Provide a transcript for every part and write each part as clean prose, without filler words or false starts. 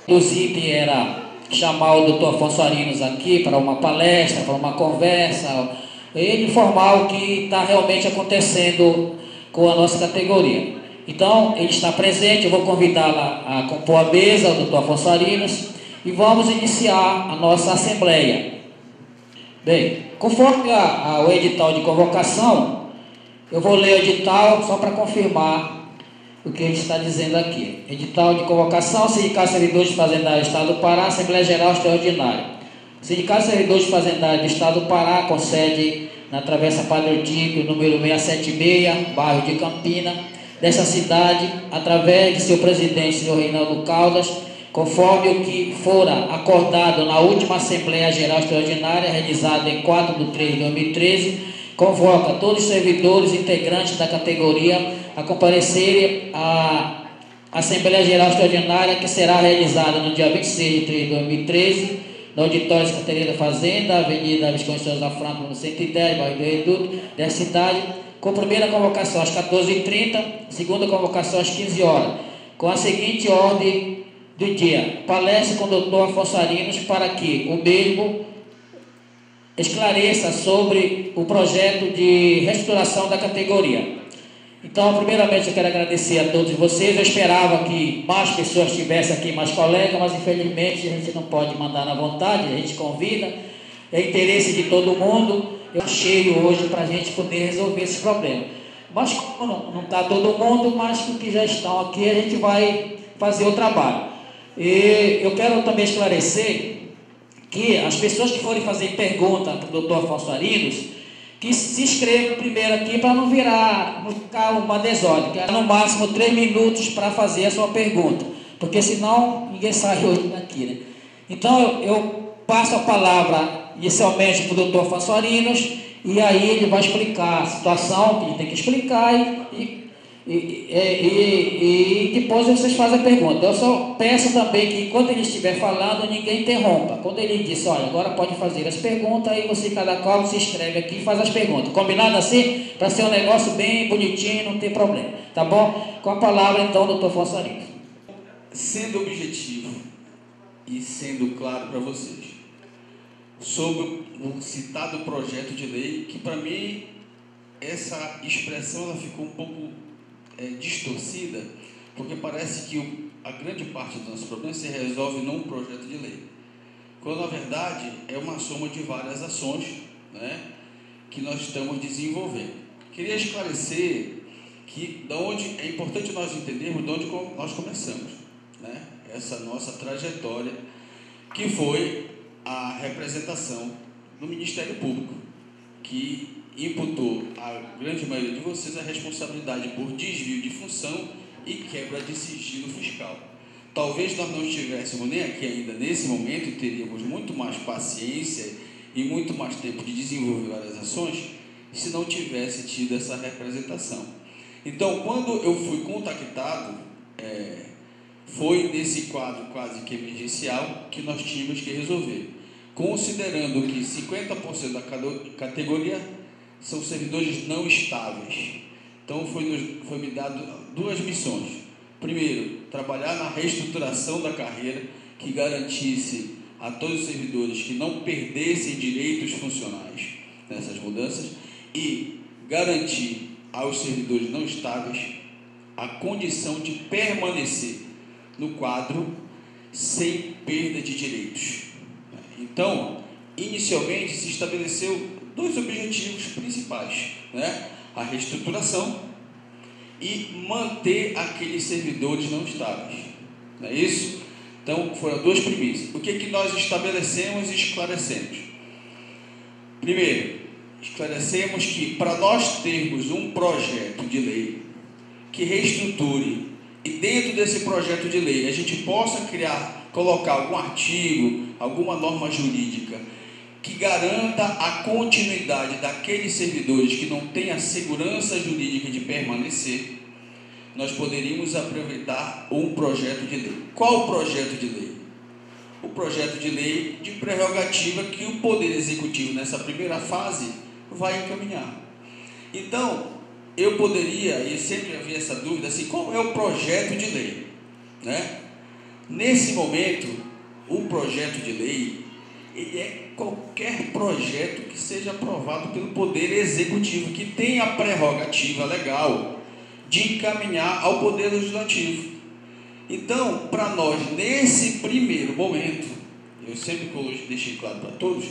Os itens era chamar o doutor Afonso Arinos aqui para uma palestra, para uma conversa, ele informar o que está realmente acontecendo com a nossa categoria. Então, ele está presente, eu vou convidá-la a compor a mesa, o doutor Afonso Arinos, e vamos iniciar a nossa assembleia. Bem, conforme o edital de convocação, eu vou ler o edital só para confirmar o que a gente está dizendo aqui. Edital de convocação: Sindicato de Servidores Fazendários do Estado do Pará, Assembleia Geral Extraordinária. Sindicato de Servidores Fazendários do Estado do Pará, com sede na Travessa Padre Eudíquio, número 676, bairro de Campina, dessa cidade, através de seu presidente, senhor Reinaldo Caldas, conforme o que fora acordado na última Assembleia Geral Extraordinária, realizada em 4/3/2013, convoca todos os servidores integrantes da categoria a comparecerem à Assembleia Geral Extraordinária, que será realizada no dia 26/3/2013, no auditório da Secretaria da Fazenda, Avenida Visconde Souza Franco, número 110, bairro do Reduto, dessa cidade, com primeira convocação às 14h30, segunda convocação às 15 horas, com a seguinte ordem do dia: palestra com o doutor Afonso Arinos, para que o mesmo esclareça sobre o projeto de reestruturação da categoria. Então, primeiramente, eu quero agradecer a todos vocês. Eu esperava que mais pessoas estivessem aqui, mais colegas, mas infelizmente a gente não pode mandar na vontade, a gente convida, é interesse de todo mundo. Eu cheio hoje para a gente poder resolver esse problema. Mas como não está todo mundo, mas com que já estão aqui, a gente vai fazer o trabalho. E eu quero também esclarecer que as pessoas que forem fazer pergunta para o doutor Afonso Arinos, que se inscrevam primeiro aqui para não ficar uma desordem, que é no máximo 3 minutos para fazer a sua pergunta, porque senão ninguém sai hoje daqui, né? Então eu passo a palavra inicialmente para o doutor Afonso Arinos, e aí ele vai explicar a situação que ele tem que explicar e depois vocês fazem a pergunta. Eu só peço também que enquanto ele estiver falando, ninguém interrompa. Quando ele disse, olha, agora pode fazer as perguntas, aí você, cada qual se inscreve aqui e faz as perguntas. Combinado assim? Para ser um negócio bem bonitinho, não ter problema. Tá bom? Com a palavra, então, doutor Afonso Arinos. Sendo objetivo e sendo claro para vocês, sobre o citado projeto de lei, que para mim essa expressão ela ficou um pouco distorcida, porque parece que a grande parte dos nossos problemas se resolve num projeto de lei, quando na verdade é uma soma de várias ações, né, que nós estamos desenvolvendo. Queria esclarecer que é importante nós entendermos de onde nós começamos, né, essa nossa trajetória, que foi a representação do Ministério Público, que imputou à grande maioria de vocês a responsabilidade por desvio de função e quebra de sigilo fiscal. Talvez nós não estivéssemos nem aqui ainda nesse momento e teríamos muito mais paciência e muito mais tempo de desenvolver várias ações se não tivesse tido essa representação. Então, quando eu fui contactado, foi nesse quadro quase que emergencial que nós tínhamos que resolver, considerando que 50% da categoria são servidores não estáveis. Então foi me dado duas missões. Primeiro, trabalhar na reestruturação da carreira, que garantisse a todos os servidores que não perdessem direitos funcionais nessas mudanças, e garantir aos servidores não estáveis a condição de permanecer no quadro sem perda de direitos. Então, inicialmente se estabeleceu 2 objetivos principais, né? A reestruturação e manter aqueles servidores não estáveis, não é isso? Então foram 2 premissas. O que nós estabelecemos e esclarecemos? Primeiro, esclarecemos que para nós termos um projeto de lei que reestruture, e dentro desse projeto de lei a gente possa colocar algum artigo, alguma norma jurídica que garanta a continuidade daqueles servidores que não têm a segurança jurídica de permanecer, nós poderíamos aproveitar um projeto de lei. Qual o projeto de lei? O projeto de lei de prerrogativa que o Poder Executivo, nessa primeira fase, vai encaminhar. Então, eu poderia, e sempre havia essa dúvida, assim, qual é o projeto de lei, né? Nesse momento, o projeto de lei, ele é qualquer projeto que seja aprovado pelo Poder Executivo, que tem a prerrogativa legal de encaminhar ao Poder Legislativo. Então, para nós, nesse primeiro momento, eu sempre deixei claro para todos,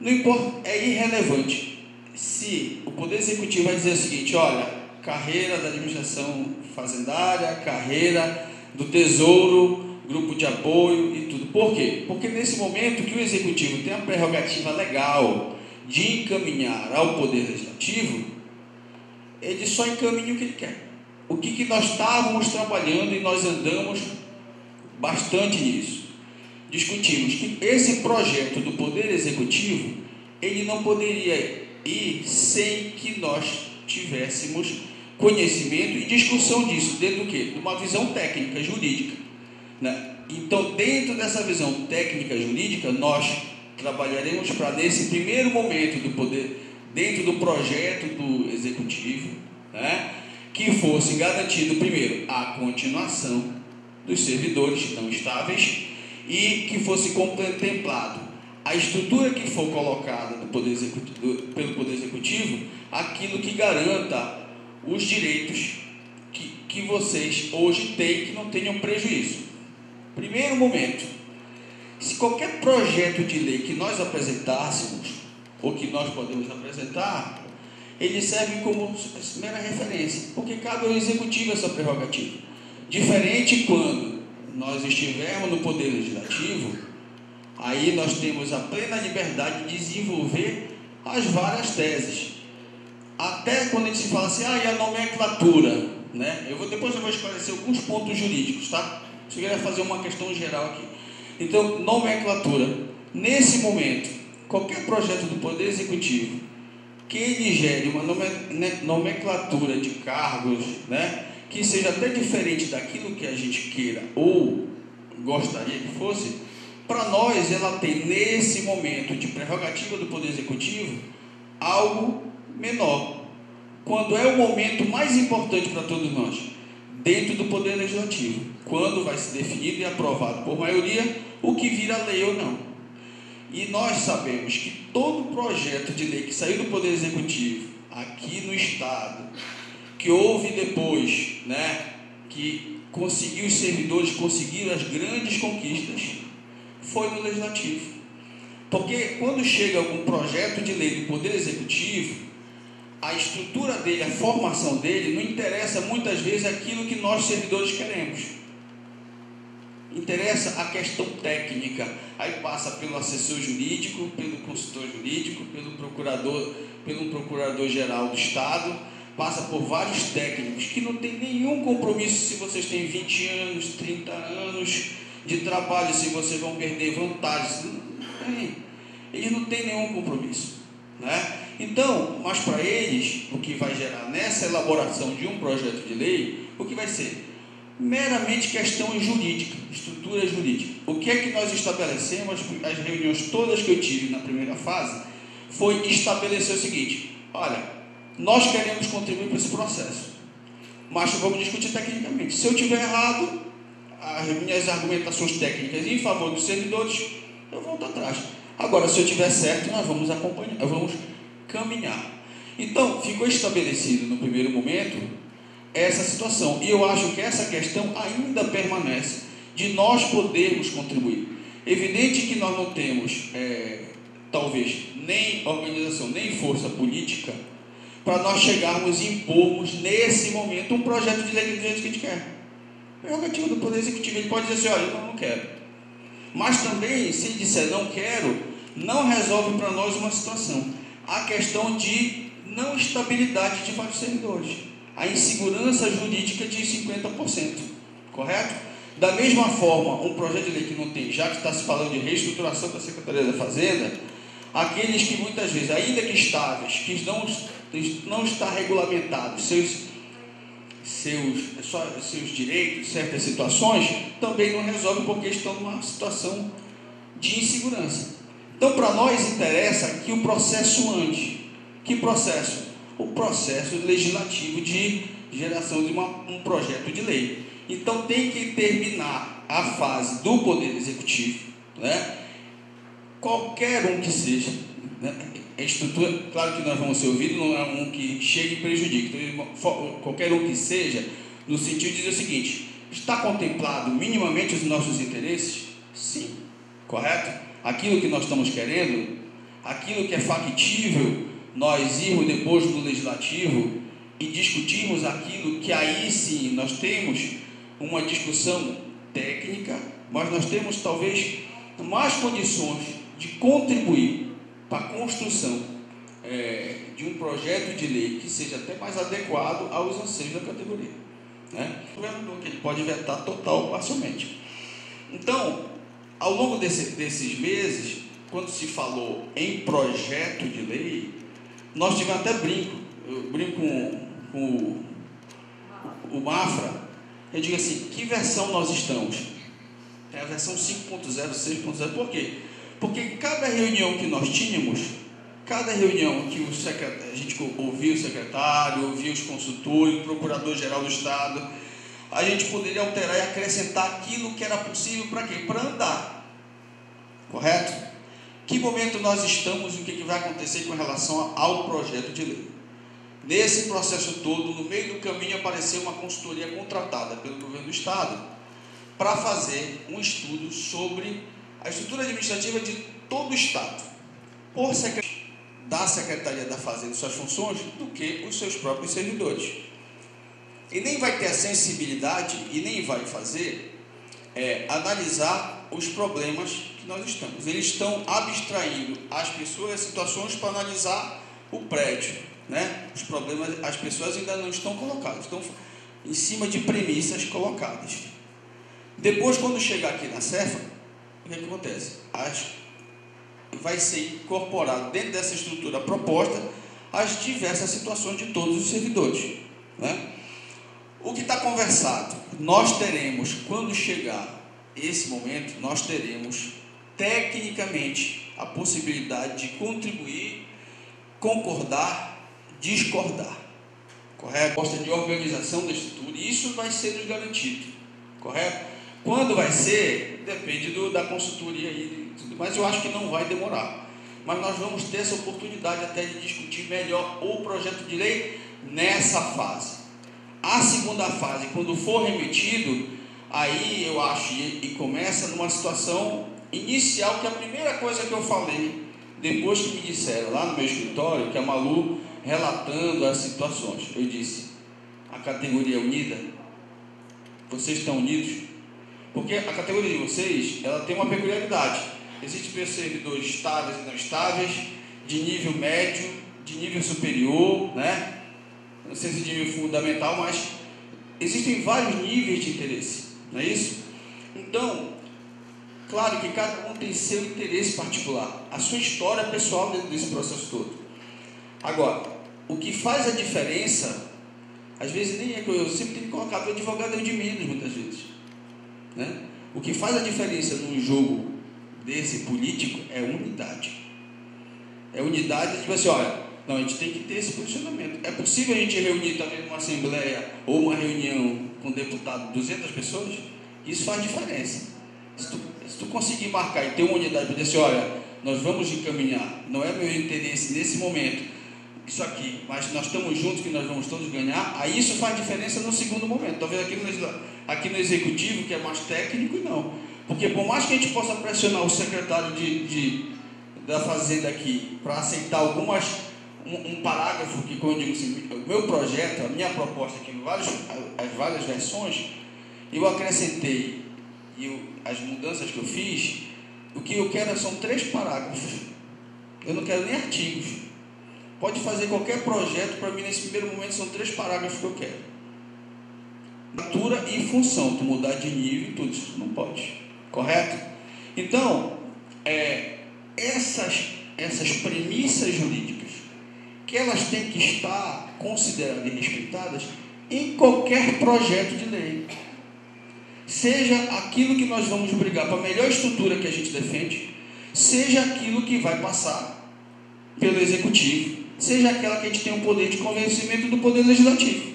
não importa, é irrelevante se o Poder Executivo vai dizer o seguinte: olha, carreira da administração fazendária, carreira do Tesouro, grupo de apoio e tudo. Por quê? Porque nesse momento que o Executivo tem a prerrogativa legal de encaminhar ao Poder Legislativo, ele só encaminha o que ele quer. O que nós estávamos trabalhando, e nós andamos bastante nisso, discutimos que esse projeto do Poder Executivo, ele não poderia ir sem que nós tivéssemos conhecimento e discussão disso, dentro do quê? De uma visão técnica, jurídica, né? Então, dentro dessa visão técnica jurídica, nós trabalharemos para, nesse primeiro momento do poder, dentro do projeto do Executivo, né, que fosse garantido, primeiro, a continuação dos servidores não estáveis e que fosse contemplado a estrutura que for colocada pelo Poder Executivo, aquilo que garanta os direitos que vocês hoje têm, que não tenham prejuízo. Primeiro momento, se qualquer projeto de lei que nós apresentássemos, ou que nós podemos apresentar, ele serve como mera referência, porque cabe ao Executivo essa prerrogativa. Diferente quando nós estivermos no Poder Legislativo, aí nós temos a plena liberdade de desenvolver as várias teses. Até quando a gente se fala assim, e a nomenclatura, né? Depois eu vou esclarecer alguns pontos jurídicos, tá? Eu queria fazer uma questão geral aqui. Então, nomenclatura. Nesse momento, qualquer projeto do Poder Executivo que ele gere uma nomenclatura de cargos, né, que seja até diferente daquilo que a gente queira ou gostaria que fosse, para nós ela tem, nesse momento de prerrogativa do Poder Executivo, algo menor. Quando é o momento mais importante para todos nós, dentro do Poder Legislativo, quando vai ser definido e aprovado por maioria o que vira lei ou não. E nós sabemos que todo projeto de lei que saiu do Poder Executivo aqui no Estado, que houve depois, né, que conseguiu, os servidores conseguiram as grandes conquistas, foi no Legislativo. Porque quando chega algum projeto de lei do Poder Executivo, a estrutura dele, a formação dele, não interessa muitas vezes aquilo que nós servidores queremos. Interessa a questão técnica. Aí passa pelo assessor jurídico, pelo consultor jurídico, pelo procurador-geral do Estado, passa por vários técnicos que não tem nenhum compromisso se vocês têm 20 anos, 30 anos de trabalho, se vocês vão perder vantagens. Eles não têm nenhum compromisso, né? Então, mas para eles, o que vai gerar nessa elaboração de um projeto de lei, o que vai ser? Meramente questão jurídica, estrutura jurídica. O que é que nós estabelecemos, as reuniões todas que eu tive na primeira fase, foi estabelecer o seguinte: olha, nós queremos contribuir para esse processo, mas vamos discutir tecnicamente. Se eu tiver errado, as minhas argumentações técnicas em favor dos servidores, eu volto atrás. Agora, se eu tiver certo, nós vamos acompanhar, vamos caminhar. Então, ficou estabelecido no primeiro momento essa situação, e eu acho que essa questão ainda permanece, de nós podermos contribuir. Evidente que nós não temos, talvez, nem organização, nem força política, para nós chegarmos e impormos, nesse momento, um projeto de lei do jeito que a gente quer. É prerrogativa do Poder Executivo. Ele pode dizer assim: olha, eu não quero. Mas também, se ele disser não quero, não resolve para nós uma situação. A questão de não estabilidade de vários servidores, a insegurança jurídica de 50%, correto? Da mesma forma, um projeto de lei que não tem, já que está se falando de reestruturação da Secretaria da Fazenda, aqueles que muitas vezes, ainda que estáveis, que não está regulamentado seus direitos, certas situações, também não resolve porque estão numa situação de insegurança. Então, para nós interessa que o processo ande. Que processo? O processo legislativo de geração de um projeto de lei. Então, tem que terminar à fase do Poder Executivo, né? Qualquer um que seja, né? A estrutura, claro que nós vamos ser ouvidos, não é um que chegue e prejudique, então, qualquer um que seja, no sentido de dizer o seguinte: está contemplado minimamente os nossos interesses? Sim, correto? Aquilo que nós estamos querendo, aquilo que é factível, nós irmos depois do Legislativo e discutirmos aquilo que aí sim nós temos uma discussão técnica, mas nós temos talvez mais condições de contribuir para a construção de um projeto de lei que seja até mais adequado aos anseios da categoria, né? O governador, que ele pode vetar total ou parcialmente. Então, ao longo desses meses, quando se falou em projeto de lei, nós tivemos até eu brinco com o Mafra, eu digo assim: que versão nós estamos? É a versão 5.0, 6.0, por quê? Porque cada reunião que nós tínhamos, cada reunião que a gente ouvia o secretário, ouvia os consultores, o procurador-geral do Estado, a gente poderia alterar e acrescentar aquilo que era possível para quê? Para andar, correto? Que momento nós estamos e o que vai acontecer com relação ao projeto de lei? Nesse processo todo, no meio do caminho, apareceu uma consultoria contratada pelo governo do Estado para fazer um estudo sobre a estrutura administrativa de todo o Estado, por da Secretaria da Fazenda e suas funções, do que os seus próprios servidores. E nem vai ter a sensibilidade e nem vai fazer analisar os problemas que nós estamos. Eles estão abstraindo as pessoas, as situações, para analisar o prédio, né? Os problemas, as pessoas ainda não estão colocadas, estão em cima de premissas colocadas. Depois, quando chegar aqui na Cefa, o que acontece? Vai ser incorporado dentro dessa estrutura proposta as diversas situações de todos os servidores, né? O que está conversado, nós teremos, quando chegar esse momento, nós teremos tecnicamente a possibilidade de contribuir, concordar, discordar, correto? Proposta de organização da estrutura, e isso vai ser nos garantido, correto? Quando vai ser, depende da consultoria e tudo, mas eu acho que não vai demorar. Mas nós vamos ter essa oportunidade até de discutir melhor o projeto de lei nessa fase. A segunda fase, quando for remetido, aí eu acho, e começa numa situação inicial, que a primeira coisa que eu falei, depois que me disseram lá no meu escritório, que a Malu relatando as situações, eu disse: a categoria é unida? Vocês estão unidos? Porque a categoria de vocês, ela tem uma peculiaridade. Existem servidores estáveis e não estáveis, de nível médio, de nível superior, né? Não sei se de nível fundamental, mas existem vários níveis de interesse, não é isso? Então, claro que cada um tem seu interesse particular, a sua história pessoal dentro desse processo todo. Agora, o que faz a diferença, às vezes nem é que eu sempre tenho colocado o advogado de menos, muitas vezes, né? O que faz a diferença num jogo desse político é unidade. É unidade, tipo assim, olha, não, a gente tem que ter esse posicionamento. É possível a gente reunir também numa assembleia ou uma reunião com deputado 200 pessoas? Isso faz diferença. Se tu conseguir marcar e ter uma unidade para dizer assim, olha, nós vamos encaminhar, não é meu interesse nesse momento isso aqui, mas nós estamos juntos que nós vamos todos ganhar, aí isso faz diferença no segundo momento. Talvez aqui no executivo, que é mais técnico, não. Porque por mais que a gente possa pressionar o secretário da Fazenda aqui para aceitar um parágrafo que, como eu digo assim, o meu projeto, a minha proposta aqui, as várias versões, eu acrescentei, as mudanças que eu fiz, o que eu quero são 3 parágrafos. Eu não quero nem artigos. Pode fazer qualquer projeto, para mim nesse primeiro momento são 3 parágrafos que eu quero. Natura e função, tu mudar de nível e tudo isso, não pode. Correto? Então, essas premissas jurídicas, que elas têm que estar consideradas e respeitadas em qualquer projeto de lei. Seja aquilo que nós vamos brigar para a melhor estrutura que a gente defende, seja aquilo que vai passar pelo Executivo, seja aquela que a gente tem um poder de convencimento do Poder Legislativo.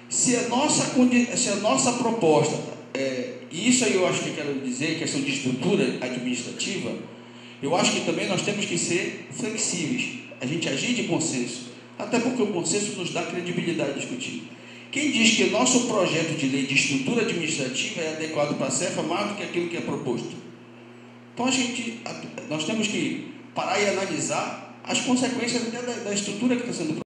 Se a nossa proposta isso aí eu acho que eu quero dizer, questão de estrutura administrativa, eu acho que também nós temos que ser flexíveis, a gente agir de consenso, até porque o consenso nos dá credibilidade a discutir. Quem diz que nosso projeto de lei de estrutura administrativa é adequado para a Cefa mais do que aquilo que é proposto? Então nós temos que parar e analisar as consequências da estrutura que está sendo proposta.